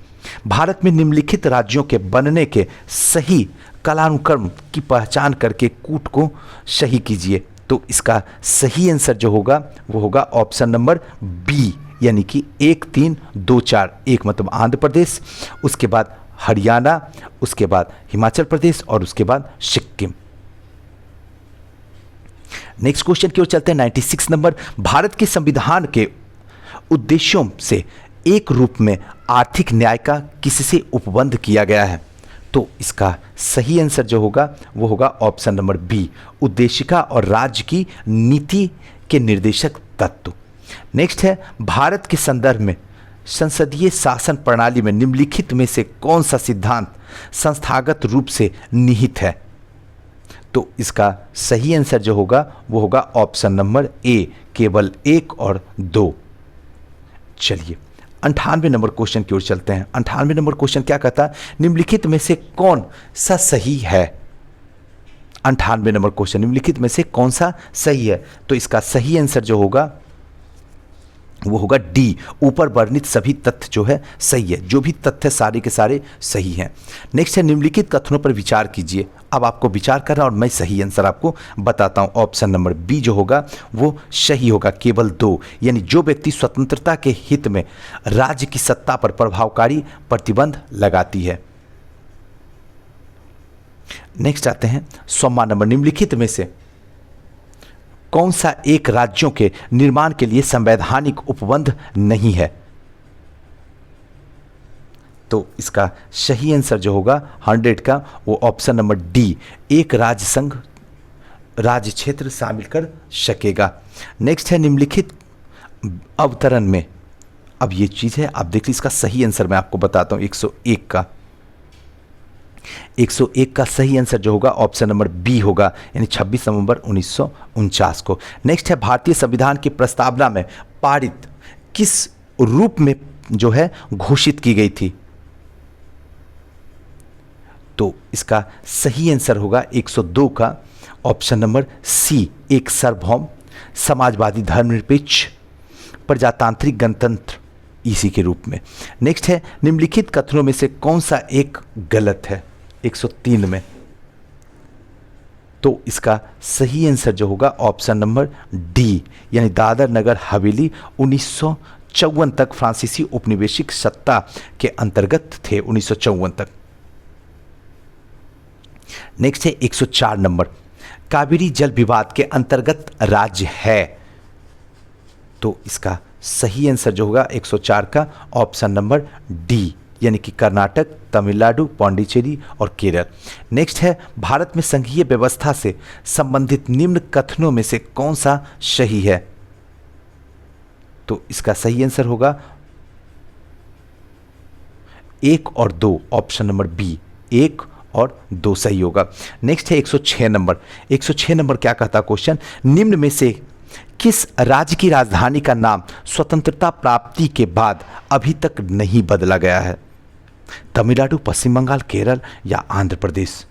भारत में निम्नलिखित राज्यों के बनने के सही कालानुक्रम की पहचान करके कूट को सही कीजिए। तो इसका सही आंसर जो होगा वो होगा ऑप्शन नंबर बी, यानी कि 1 3 2 4। 1 मतलब आंध्र प्रदेश, उसके बाद हरियाणा, उसके बाद हिमाचल प्रदेश और उसके बाद सिक्किम। नेक्स्ट क्वेश्चन की ओर चलते हैं। 96 नंबर, भारत के संविधान के उद्देश्यों से एक रूप में आर्थिक न्याय का किससे उपबंध किया गया है? तो इसका सही आंसर जो होगा वो होगा ऑप्शन नंबर बी, उद्देशिका और राज्य की नीति के निर्देशक तत्व। नेक्स्ट है, भारत के संदर्भ में संसदीय शासन प्रणाली में निम्नलिखित में से कौन सा सिद्धांत संस्थागत रूप से निहित है? तो इसका सही आंसर जो होगा वो होगा ऑप्शन नंबर ए, केवल 1 और 2। चलिए 98 नंबर क्वेश्चन की ओर चलते हैं। 98 नंबर क्वेश्चन क्या कहता है? निम्नलिखित में से कौन सा सही है? 98 नंबर क्वेश्चन, निम्नलिखित में से कौन सा सही है? तो इसका सही आंसर जो होगा वो होगा डी, ऊपर वर्णित सभी तथ्य जो है सही है। जो भी तथ्य सारे के सारे सही हैं। नेक्स्ट है, निम्नलिखित कथनों पर विचार कीजिए। अब आपको विचार करना और मैं सही आंसर आपको बताता हूं। ऑप्शन नंबर बी जो होगा वो सही होगा, केवल 2, यानी जो व्यक्ति स्वतंत्रता के हित में राज्य की सत्ता पर प्रभावकारी प्रतिबंध लगाती है। नेक्स्ट आते हैं 100वां नंबर, निम्नलिखित में से कौन सा एक राज्यों के निर्माण के लिए संवैधानिक उपबंध नहीं है? तो इसका सही आंसर जो होगा 100 का वो ऑप्शन नंबर डी, एक राज्य संघ राज्य क्षेत्र शामिल कर सकेगा। नेक्स्ट है, निम्नलिखित अवतरण में, अब ये चीज है आप देख लीजिए, इसका सही आंसर मैं आपको बताता हूं। 101 का सही आंसर जो होगा ऑप्शन नंबर बी होगा, यानी 26 नवंबर 1949 को। नेक्स्ट है, भारतीय संविधान की प्रस्तावना में पारित किस रूप में जो है घोषित की गई थी? तो इसका सही आंसर होगा 102 का ऑप्शन नंबर सी, एक सार्वभौम समाजवादी धर्मनिरपेक्ष प्रजातांत्रिक गणतंत्र, इसी के रूप में। नेक्स्ट है, निम्नलिखित कथनों में से कौन सा एक गलत है? 103 में। तो इसका सही आंसर जो होगा ऑप्शन नंबर डी, यानी दादर नगर हवेली 1954 तक फ्रांसीसी उपनिवेशिक सत्ता के अंतर्गत थे, 1954 तक। नेक्स्ट है 104 नंबर, कावेरी जल विवाद के अंतर्गत राज्य है? तो इसका सही आंसर जो होगा 104 का ऑप्शन नंबर डी, यानी कि कर्नाटक, तमिलनाडु, पांडिचेरी और केरल। नेक्स्ट है, भारत में संघीय व्यवस्था से संबंधित निम्न कथनों में से कौन सा सही है? तो इसका सही आंसर होगा 1 और 2, ऑप्शन नंबर बी, 1 और 2 सही होगा। नेक्स्ट है 106 नंबर। 106 नंबर क्या कहता क्वेश्चन? निम्न में से किस राज्य की राजधानी का नाम स्वतंत्रता प्राप्ति के बाद अभी तक नहीं बदला गया है? तमिलनाडु, पश्चिम बंगाल, केरल या आंध्र प्रदेश?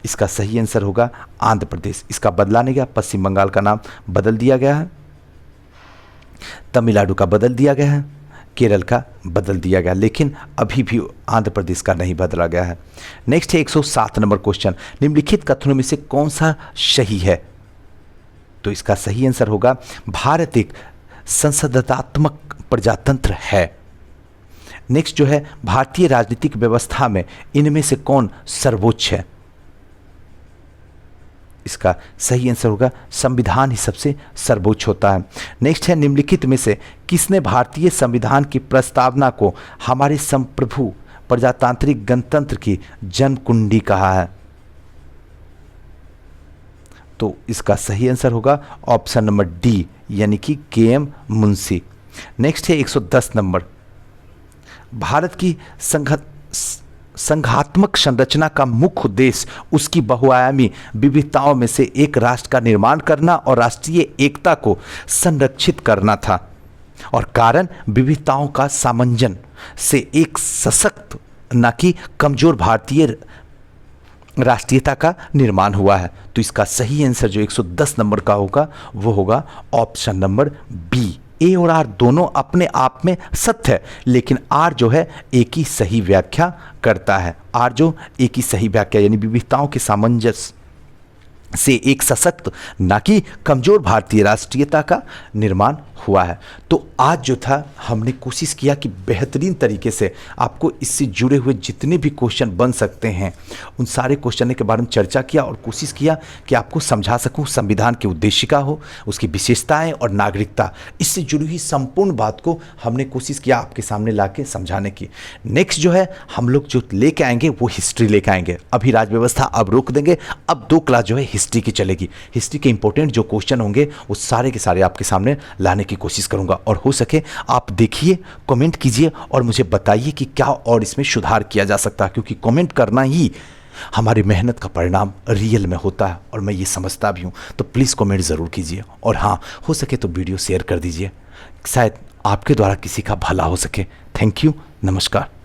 इसका सही आंसर होगा आंध्र प्रदेश। इसका बदला नहीं गया, पश्चिम बंगाल का नाम बदल दिया गया है, तमिलनाडु का बदल दिया गया है, केरल का बदल दिया गया, लेकिन अभी भी आंध्र प्रदेश का नहीं बदला गया है। नेक्स्ट है 107 नंबर क्वेश्चन, निम्नलिखित कथनों में से कौन सा सही है? तो इसका सही आंसर होगा भारत एक संसदीयात्मक प्रजातंत्र है। नेक्स्ट जो है, भारतीय राजनीतिक व्यवस्था में इनमें से कौन सर्वोच्च है? इसका सही आंसर होगा संविधान ही सबसे सर्वोच्च होता है। नेक्स्ट है, निम्नलिखित में से किसने भारतीय संविधान की प्रस्तावना को हमारे संप्रभु प्रजातांत्रिक गणतंत्र की जन्म कुंडी कहा है? तो इसका सही आंसर होगा ऑप्शन नंबर डी, यानी कि के.एम. मुंशी। नेक्स्ट है 110 नंबर, भारत की संघात्मक संरचना का मुख्य उद्देश्य उसकी बहुआयामी विविधताओं में से एक राष्ट्र का निर्माण करना और राष्ट्रीय एकता को संरक्षित करना था। और कारण विविधताओं का सामंजन से एक सशक्त न कि कमजोर भारतीय राष्ट्रीयता का निर्माण हुआ है। तो इसका सही आंसर जो 110 नंबर का होगा वो होगा ऑप्शन नंबर बी। ए और आर दोनों अपने आप में सत्य है, लेकिन आर जो है एक ही सही व्याख्या करता है। आर जो एक ही सही व्याख्या यानी विविधताओं के सामंजस्य से एक सशक्त ना कि कमजोर भारतीय राष्ट्रीयता का निर्माण हुआ है। तो आज जो था हमने कोशिश किया कि बेहतरीन तरीके से आपको इससे जुड़े हुए जितने भी क्वेश्चन बन सकते हैं उन सारे क्वेश्चन के बारे में चर्चा किया और कोशिश किया कि आपको समझा सकूं संविधान की उद्देशिका हो, उसकी विशेषताएं और नागरिकता, इससे जुड़ी हुई संपूर्ण बात को हमने कोशिश किया आपके सामने ला के समझाने की। नेक्स्ट जो है हम लोग जो लेके आएंगे वो हिस्ट्री लेके आएंगे। अभी राज व्यवस्था अब रोक देंगे, अब 2 क्लास जो है हिस्ट्री की चलेगी। हिस्ट्री के इंपॉर्टेंट जो क्वेश्चन होंगे वो सारे के सारे आपके सामने लाने की कोशिश करूंगा। और हो सके आप देखिए, कमेंट कीजिए और मुझे बताइए कि क्या और इसमें सुधार किया जा सकता है, क्योंकि कमेंट करना ही हमारी मेहनत का परिणाम रियल में होता है और मैं ये समझता भी हूँ। तो प्लीज़ कमेंट ज़रूर कीजिए और हाँ, हो सके तो वीडियो शेयर कर दीजिए, शायद आपके द्वारा किसी का भला हो सके। थैंक यू, नमस्कार।